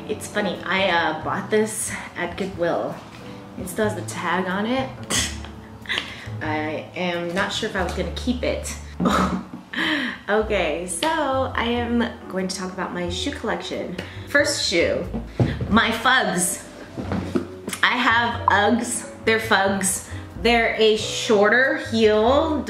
It's funny, I bought this at Goodwill. It still has the tag on it. I am not sure if I was gonna keep it. Okay, so I am going to talk about my shoe collection. First shoe, my FUGGS. I have UGGs, they're FUGGS. They're a shorter heel,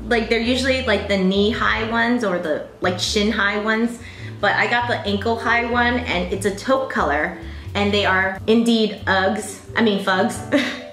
like they're usually like the knee-high ones or the like shin-high ones, but I got the ankle-high one and it's a taupe color and they are indeed FUGGS.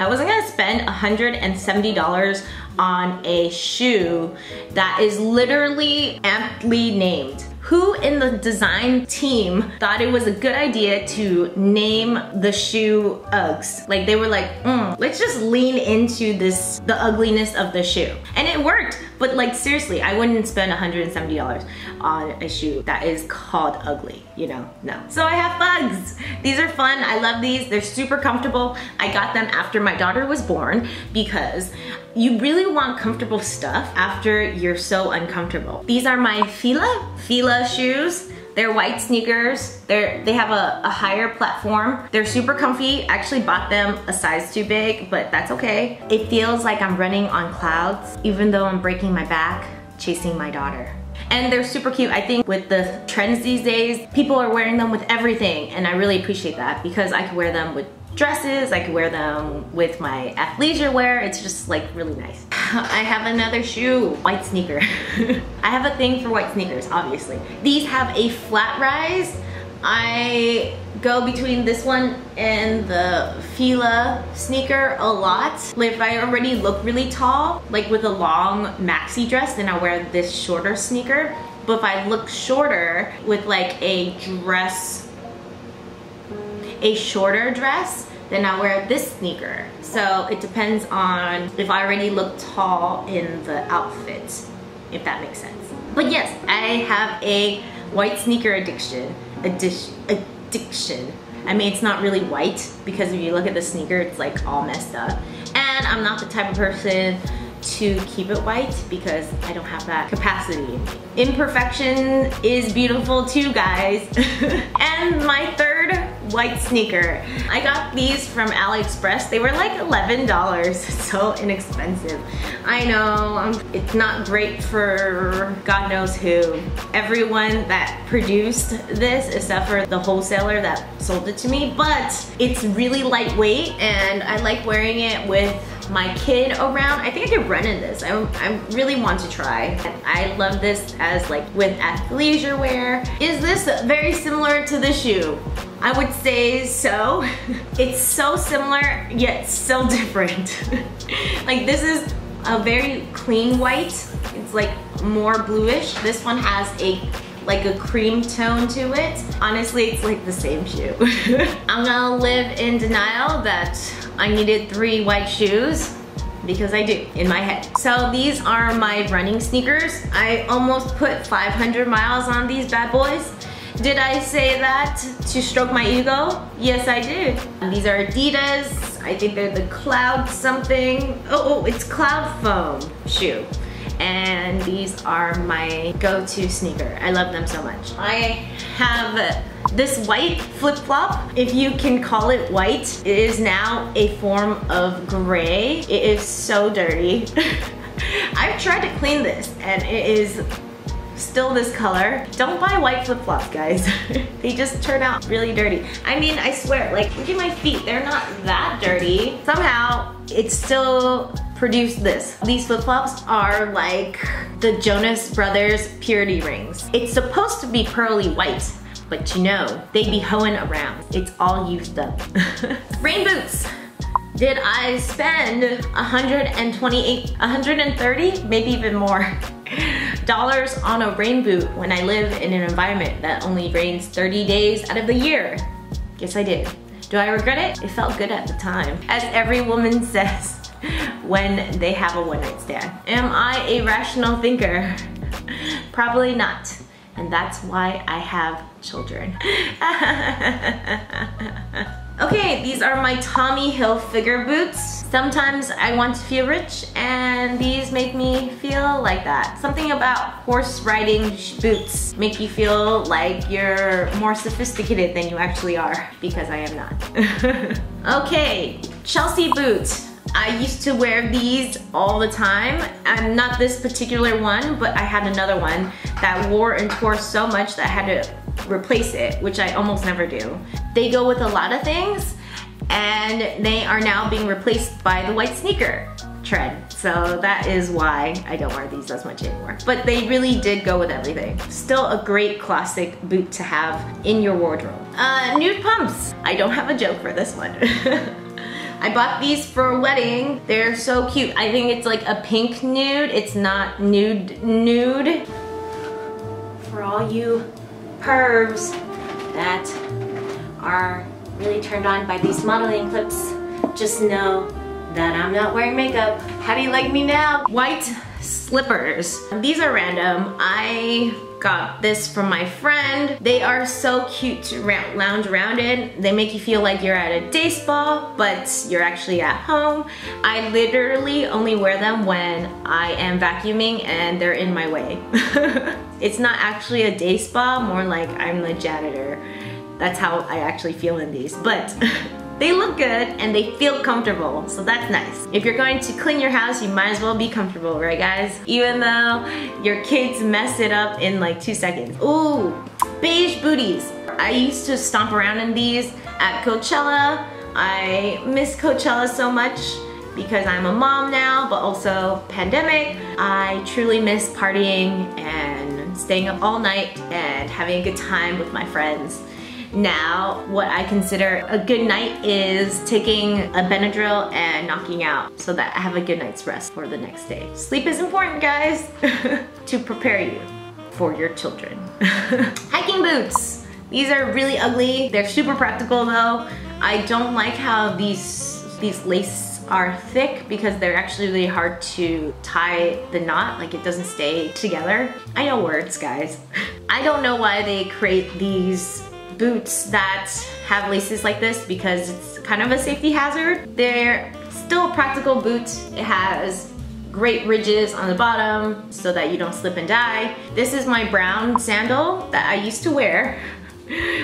I wasn't gonna spend $170 on a shoe that is literally aptly named. Who in the design team thought it was a good idea to name the shoe UGGs? Like they were like, let's just lean into the ugliness of the shoe. And it worked, but like seriously, I wouldn't spend $170 on a shoe that is called ugly, you know, no. So I have FUGGS. These are fun, I love these, they're super comfortable. I got them after my daughter was born because you really want comfortable stuff after you're so uncomfortable. These are my FILA shoes. They're white sneakers. They have a higher platform. They're super comfy. I actually bought them a size too big, but that's okay. It feels like I'm running on clouds, even though I'm breaking my back, chasing my daughter. And they're super cute. I think with the trends these days, people are wearing them with everything, and I really appreciate that because I can wear them with dresses, I can wear them with my athleisure wear. It's just like really nice. I have another shoe, white sneaker. I have a thing for white sneakers, obviously. These have a flat rise. I go between this one and the FILA sneaker a lot. Like if I already look really tall, like with a long maxi dress, then I wear this shorter sneaker. But if I look shorter with like a shorter dress, then I wear this sneaker. So it depends on if I already look tall in the outfit, if that makes sense. But yes, I have a white sneaker addiction. I mean, it's not really white because if you look at the sneaker, it's like all messed up. And I'm not the type of person to keep it white because I don't have that capacity. Imperfection is beautiful too, guys. And my third white sneaker. I got these from AliExpress. They were like $11, so inexpensive. I know, it's not great for God knows who. Everyone that produced this, except for the wholesaler that sold it to me, but it's really lightweight and I like wearing it with my kid around. I think I could run in this. I really want to try. And I love this as like with athleisure wear. Is this very similar to the shoe? I would say so. It's so similar, yet so different. Like this is a very clean white. It's like more bluish. This one has like a cream tone to it. Honestly, it's like the same shoe. I'm gonna live in denial that I needed 3 white shoes because I do in my head. So these are my running sneakers. I almost put 500 miles on these bad boys. Did I say that to stroke my ego? Yes, I did. These are Adidas. I think they're the Cloud something. Oh, it's Cloud Foam shoe. And these are my go-to sneaker. I love them so much. I have this white flip-flop. If you can call it white, it is now a form of gray. It is so dirty. I've tried to clean this and it is still this color. Don't buy white flip-flops, guys. They just turn out really dirty. I mean, I swear, like, look at my feet. They're not that dirty. Somehow, it still produced this. These flip-flops are like the Jonas Brothers purity rings. It's supposed to be pearly white, but you know, they be hoeing around. It's all used up. Rain boots. Did I spend $130, maybe even more, dollars on a rain boot when I live in an environment that only rains 30 days out of the year? Yes, I did. Do I regret it? It felt good at the time. As every woman says when they have a one-night stand. Am I a rational thinker? Probably not. And that's why I have children. Okay, these are my Tommy Hilfiger boots. Sometimes I want to feel rich, and these make me feel like that. Something about horse riding boots make you feel like you're more sophisticated than you actually are, because I am not. Okay, Chelsea boots. I used to wear these all the time. I'm not this particular one, but I had another one that wore and tore so much that I had to replace it, which I almost never do. They go with a lot of things, and they are now being replaced by the white sneaker trend. So that is why I don't wear these as much anymore. But they really did go with everything. Still a great classic boot to have in your wardrobe. Nude pumps. I don't have a joke for this one. I bought these for a wedding. They're so cute. I think it's like a pink nude. It's not nude. For all you pervs that are really turned on by these modeling clips, just know that I'm not wearing makeup. How do you like me now? White slippers. These are random. I got this from my friend. They are so cute to lounge around in. They make you feel like you're at a day spa, but you're actually at home. I literally only wear them when I am vacuuming and they're in my way. It's not actually a day spa, more like I'm the janitor. That's how I actually feel in these, but they look good and they feel comfortable, so that's nice. If you're going to clean your house, you might as well be comfortable, right guys? Even though your kids mess it up in like 2 seconds. Ooh, beige booties. I used to stomp around in these at Coachella. I miss Coachella so much because I'm a mom now, but also pandemic. I truly miss partying and staying up all night and having a good time with my friends. Now, what I consider a good night is taking a Benadryl and knocking out so that I have a good night's rest for the next day. Sleep is important, guys, to prepare you for your children. Hiking boots. These are really ugly. They're super practical though. I don't like how these laces are thick because they're actually really hard to tie the knot, like it doesn't stay together. I know words, guys. I don't know why they create these boots that have laces like this, because it's kind of a safety hazard. They're still a practical boot. It has great ridges on the bottom so that you don't slip and die. This is my brown sandal that I used to wear.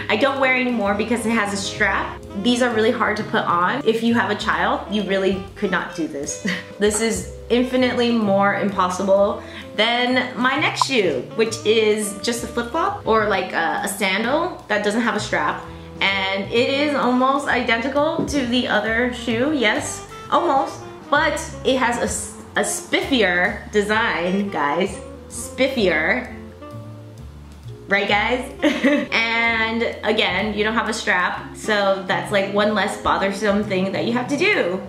I don't wear anymore because it has a strap. These are really hard to put on. If you have a child, you really could not do this. This is infinitely more impossible than my next shoe, which is just a flip-flop or like a sandal that doesn't have a strap. And it is almost identical to the other shoe, yes, almost. But it has a spiffier design, guys. Spiffier. Right guys? And again, you don't have a strap, so that's like one less bothersome thing that you have to do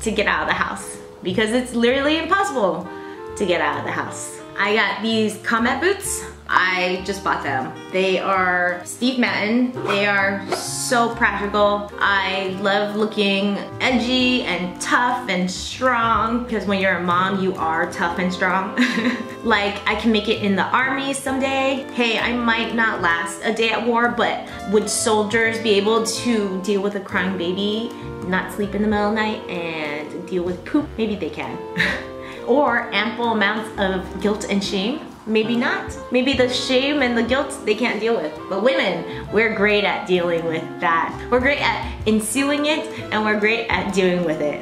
to get out of the house, because it's literally impossible to get out of the house. I got these combat boots. I just bought them. They are Steve Madden. They are so practical. I love looking edgy and tough and strong, because when you're a mom, you are tough and strong. Like, I can make it in the army someday. Hey, I might not last a day at war, but would soldiers be able to deal with a crying baby, not sleep in the middle of the night, and deal with poop? Maybe they can. Or ample amounts of guilt and shame? Maybe not. Maybe the shame and the guilt they can't deal with. But women, we're great at dealing with that. We're great at ensuing it, and we're great at dealing with it.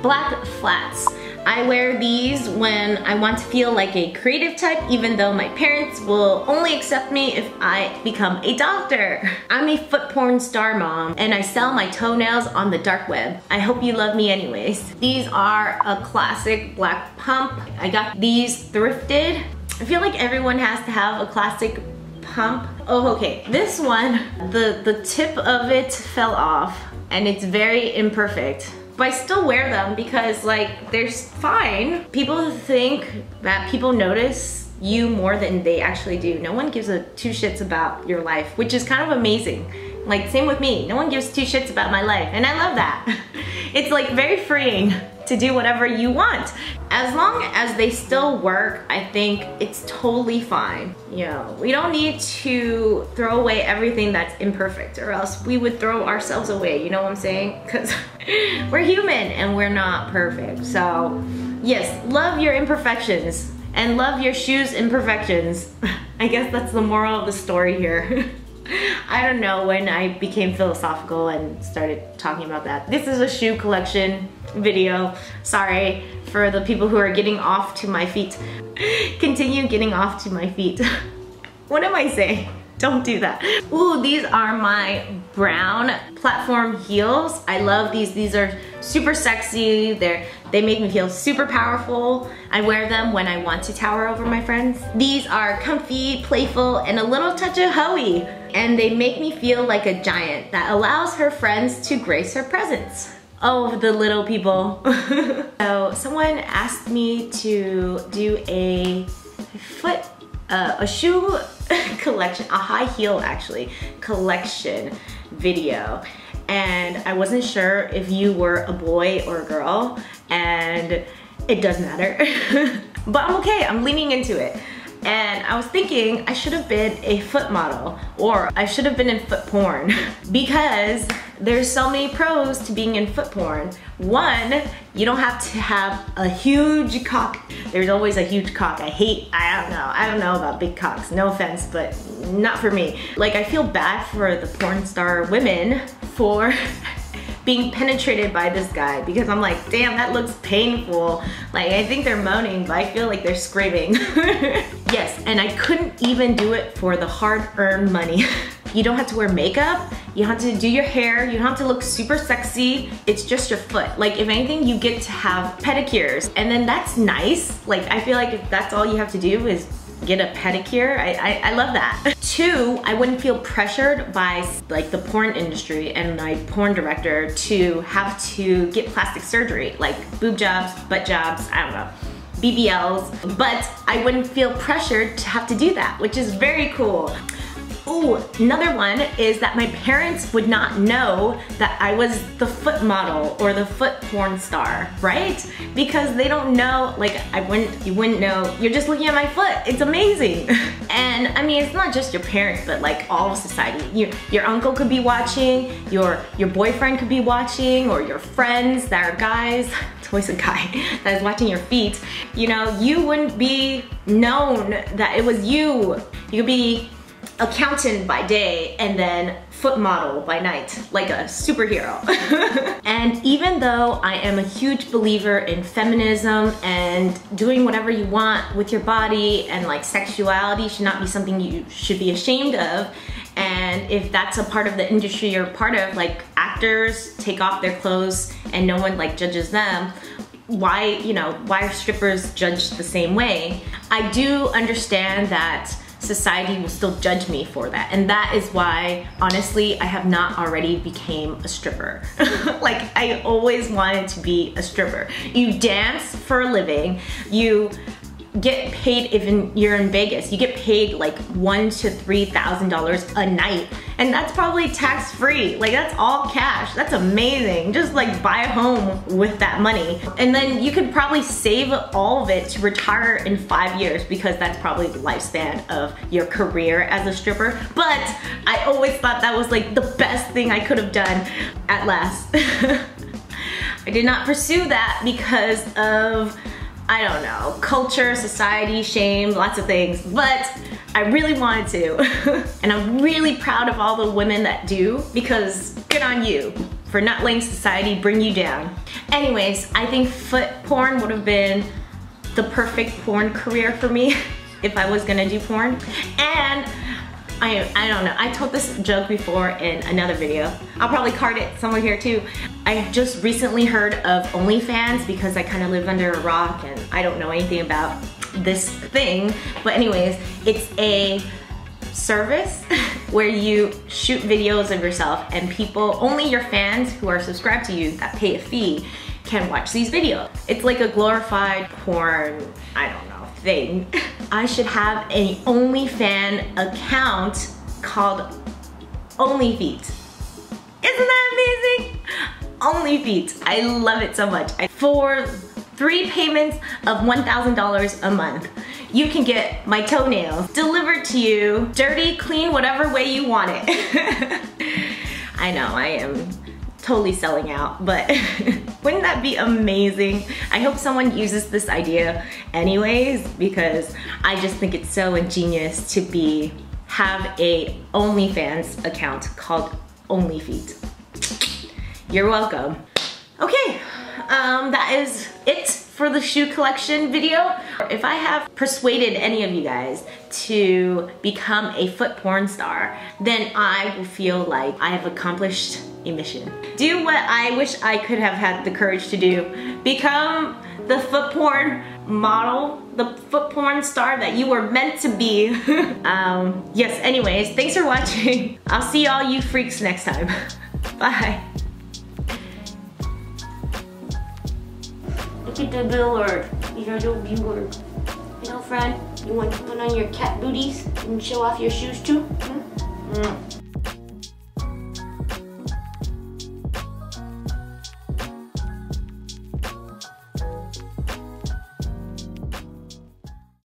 Black flats. I wear these when I want to feel like a creative type, even though my parents will only accept me if I become a doctor. I'm a foot porn star mom, and I sell my toenails on the dark web. I hope you love me anyways. These are a classic black pump. I got these thrifted. I feel like everyone has to have a classic pump. Oh, okay. This one, the tip of it fell off, and it's very imperfect. But I still wear them because, like, they're fine. People think that people notice you more than they actually do. No one gives a two shits about your life, which is kind of amazing. Like, same with me. No one gives two shits about my life, and I love that. It's like very freeing to to do whatever you want. As long as they still work, I think it's totally fine. You know, we don't need to throw away everything that's imperfect, or else we would throw ourselves away, you know what I'm saying? Because we're human and we're not perfect. So yes, love your imperfections and love your shoes imperfections. I guess that's the moral of the story here. I don't know when I became philosophical and started talking about that. This is a shoe collection video. Sorry for the people who are getting off to my feet. Continue getting off to my feet. What am I saying? Don't do that. Ooh, these are my brown platform heels. I love these. These are super sexy. They make me feel super powerful. I wear them when I want to tower over my friends. These are comfy, playful, and a little touch of hoey. And they make me feel like a giant that allows her friends to grace her presence. Oh, the little people. So someone asked me to do a shoe collection, a high heel actually, collection video. And I wasn't sure if you were a boy or a girl, and it does matter. But I'm okay, I'm leaning into it. And I was thinking I should have been a foot model, or I should have been in foot porn, because there's so many pros to being in foot porn. One, you don't have to have a huge cock. There's always a huge cock. I don't know about big cocks, no offense, but not for me. Like, I feel bad for the porn star women for being penetrated by this guy, because I'm like, damn, that looks painful. Like, I think they're moaning, but I feel like they're screaming. Yes, and I couldn't even do it for the hard-earned money. You don't have to wear makeup, you don't have to do your hair, you don't have to look super sexy, it's just your foot. Like, if anything, you get to have pedicures, and then that's nice. Like, I feel like if that's all you have to do is get a pedicure, I love that. Two, I wouldn't feel pressured by like the porn industry and my porn director to have to get plastic surgery, like boob jobs, butt jobs, I don't know, BBLs, but I wouldn't feel pressured to have to do that, which is very cool. Ooh, another one is that my parents would not know that I was the foot model or the foot porn star, right? Because they don't know, like, you wouldn't know, you're just looking at my foot, it's amazing. And I mean, it's not just your parents, but like all of society. Your uncle could be watching, your boyfriend could be watching, or your friends that are guys, it's always a guy that is watching your feet. You know, you wouldn't be known that it was you. You could be accountant by day and then foot model by night, like a superhero. And even though I am a huge believer in feminism and doing whatever you want with your body, and like sexuality should not be something you should be ashamed of, and if that's a part of the industry you're part of, like actors take off their clothes and no one like judges them, why are strippers judged the same way? I do understand that society will still judge me for that, and that is why, honestly, I have not already became a stripper. Like, I always wanted to be a stripper. You dance for a living, you get paid, if you're in Vegas, you get paid like $1,000 to $3,000 a night, and that's probably tax-free. Like, that's all cash. That's amazing. Just like buy a home with that money, and then you could probably save all of it to retire in 5 years, because that's probably the lifespan of your career as a stripper. But I always thought that was like the best thing I could have done at last. I did not pursue that because of, I don't know, culture, society, shame, lots of things, but I really wanted to. And I'm really proud of all the women that do, because good on you for not letting society bring you down. Anyways, I think foot porn would have been the perfect porn career for me if I was gonna do porn. And I don't know, I told this joke before in another video. I'll probably card it somewhere here too. I just recently heard of OnlyFans, because I kind of live under a rock and I don't know anything about this thing. But anyways, it's a service where you shoot videos of yourself, and people, only your fans who are subscribed to you that pay a fee, can watch these videos. It's like a glorified porn, I don't know, thing. I should have an OnlyFans account called OnlyFeet. Isn't that amazing? only feet. I love it so much. For 3 payments of $1,000 a month, you can get my toenails delivered to you, dirty, clean, whatever way you want it. I know, I am totally selling out, but wouldn't that be amazing? I hope someone uses this idea anyways, because I just think it's so ingenious to have a OnlyFans account called Only Feet. You're welcome. Okay, that is it for the shoe collection video. If I have persuaded any of you guys to become a foot porn star, then I will feel like I have accomplished a mission. Do what I wish I could have had the courage to do. Become the foot porn model, the foot porn star that you were meant to be. Yes, anyways, thanks for watching. I'll see all you freaks next time. Bye. Look at the billboard. These are the billboard. You know, friend, you want to put on your cat booties and show off your shoes too?